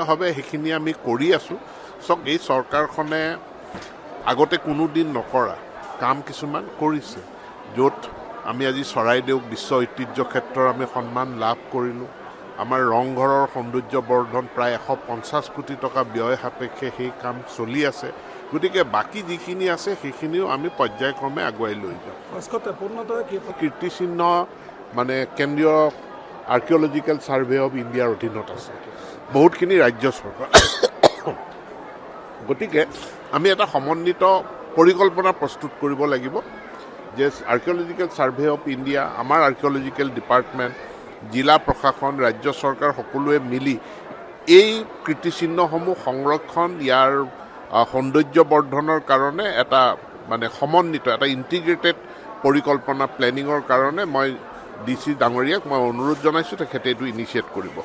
হবে সেইখিনি আমি কৰি আছোঁ। চাওক এই চৰকাৰখনে আগতে কোনোদিন নকৰা কাম কিছুমান কৰিছে, য'ত আমি আজি চৰাইদেউক বিশ্ব ঐতিহ্য ক্ষেত্ৰৰ আমি সন্মান লাভ কৰিলোঁ। আমাৰ ৰংঘৰৰ সৌন্দৰ্য বৰ্ধন প্ৰায় 150 কোটি টকা ব্যয় সাপেক্ষে সেই কাম চলি আছে। গতিকে বাকী যিখিনি আছে সেইখিনিও আমি পৰ্যায়ক্ৰমে আগুৱাই লৈ যাওঁ। কীৰ্তিচিহ্ন মানে কেন্দ্ৰীয় আৰ্কিঅলজিকেল ছাৰ্ভে অফ ইণ্ডিয়াৰ অধীনত আছে, বহুতখিনি ৰাজ্য চৰকাৰ। গতিকে আমি এটা সমন্বিত পৰিকল্পনা প্ৰস্তুত কৰিব লাগিব যে আৰ্কিঅলজিকেল ছাৰ্ভে অফ ইণ্ডিয়া, আমাৰ আৰ্কিঅলজিকেল ডিপাৰ্টমেণ্ট, জিলা প্ৰশাসন, ৰাজ্য চৰকাৰ সকলোৱে মিলি এই কীৰ্তিচিহ্নসমূহ সংৰক্ষণ, ইয়াৰ সৌন্দৰ্য বৰ্ধনৰ কাৰণে এটা মানে সমন্বিত এটা ইণ্টিগ্ৰেটেড পৰিকল্পনা প্লেনিঙৰ কাৰণে মই DC ডাঙৰীয়াক মই অনুৰোধ জনাইছোঁ, তেখেতে এইটো ইনিচিয়েট কৰিব।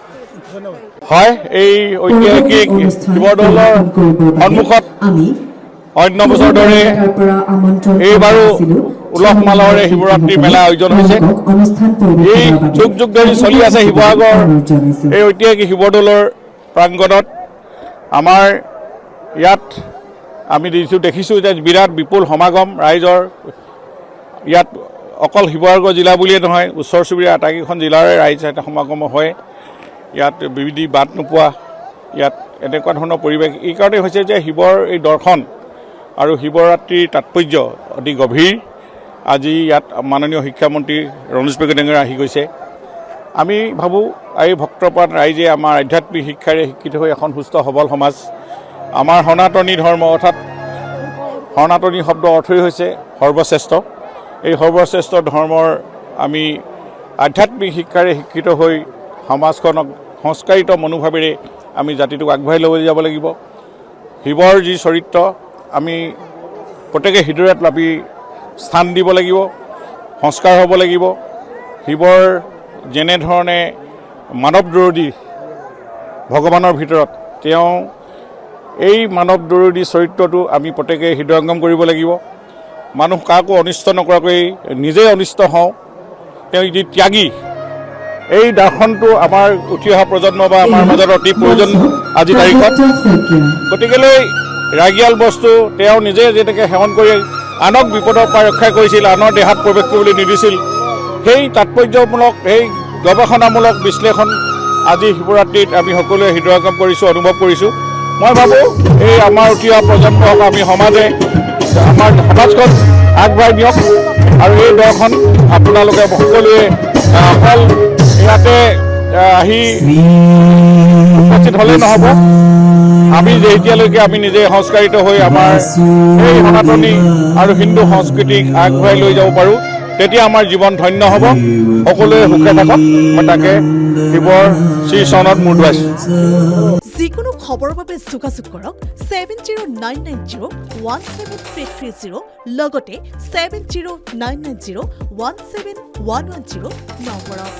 হয়, এই ঐতিহাসিক শিৱদৌলৰ সন্মুখত অন্য বছৰ দৰে এইবাৰো উলহ মালহেৰে শিৱৰাত্ৰি মেলা আয়োজন হৈছে। এই যুগ যুগ ধৰি চলি আছে শিৱসাগৰ এই ঐতিহাসিক শিৱদৌলৰ প্ৰাংগণত। আমাৰ ইয়াত আমি দেখিছোঁ যে বিৰাট বিপুল সমাগম ৰাইজৰ। ইয়াত অকল শিৱসাগৰ জিলা বুলিয়ে নহয়, ওচৰ চুবুৰীয়া আটাইকেইখন জিলাৰে ৰাইজ এটা সমাগম হয়। ইয়াত বিবিধি বাট নোপোৱা, ইয়াত এনেকুৱা ধৰণৰ পৰিৱেশ এই কাৰণে হৈছে যে শিৱৰ এই দৰ্শন আৰু শিৱৰাত্ৰিৰ তাৎপৰ্য অতি গভীৰ। আজি ইয়াত মাননীয় শিক্ষামন্ত্ৰী ৰমেশ পেগু আহি গৈছে। আমি ভাবোঁ এই ভক্তপ্ৰাণ ৰাইজে আমাৰ আধ্যাত্মিক শিক্ষাৰে শিক্ষিত হৈ এখন সুস্থ সবল সমাজ। আমাৰ সনাতনী ধৰ্ম অৰ্থাৎ সনাতনী শব্দ অৰ্থই হৈছে সৰ্বশ্ৰেষ্ঠ। এই সৰ্বশ্ৰেষ্ঠ ধৰ্মৰ আমি আধ্যাত্মিক শিক্ষাৰে শিক্ষিত হৈ সমাজখনক সংস্কাৰিত মনোভাৱেৰে আমি জাতিটোক আগবঢ়াই লৈ যাব লাগিব। শিৱৰ যি চৰিত্ৰ আমি প্ৰত্যেকে হৃদয়ত লাভি স্থান দিব লাগিব, সংস্কাৰ হ'ব লাগিব। শিৱৰ যেনেধৰণে মানৱ দৰদী ভগৱানৰ ভিতৰত, তেওঁ এই মানৱ দৰদী চৰিত্ৰটো আমি প্ৰত্যেকে হৃদয়ংগম কৰিব লাগিব। মানুহ কাকো অনিষ্ট নকৰাকৈ নিজেই অনিষ্ট হওঁ, তেওঁ যি ত্যাগী, এই দৰ্শনটো আমাৰ উঠি অহা প্ৰজন্ম বা আমাৰ মাজত অতি প্ৰয়োজন আজিৰ তাৰিখত। গতিকেলৈ ৰাগিয়াল বস্তু তেওঁ নিজে যেনেকৈ সেৱন কৰি আনক বিপদৰ পৰা ৰক্ষা কৰিছিল, আনৰ দেহাত প্ৰৱেশ কৰিবলৈ নিদিছিল, সেই তাৎপৰ্যমূলক সেই গৱেষণামূলক বিশ্লেষণ আজি শিৱৰাত্ৰিত আমি সকলোৱে হৃদয়ংগম কৰিছোঁ, অনুভৱ কৰিছোঁ। মই ভাবোঁ এই আমাৰ উঠি অহা প্ৰজন্মক আমি সমাজে আমাৰ সমাজখন আগবঢ়াই নিয়ক। আৰু এই দৰ্শন আপোনালোকে সকলোৱে অকল ইয়াতে আহি উপস্থিত হ'লেই নহ'ব, আমি যে এতিয়ালৈকে আমি নিজে সংস্কাৰিত হৈ আমাৰ এই সনাতনী আৰু হিন্দু সংস্কৃতিক আগবঢ়াই লৈ যাব পাৰোঁ, তেতিয়া আমাৰ জীৱন ধন্য হ'ব। সকলোৱে সুখে থাকক, মই তাকে শিৱৰ শ্ৰীচৰণত মূৰ দুৱাইছোঁ। যিকোনো খবৰৰ বাবে যোগাযোগ কৰক 7099017330 লগতে 7099017110 নম্বৰত।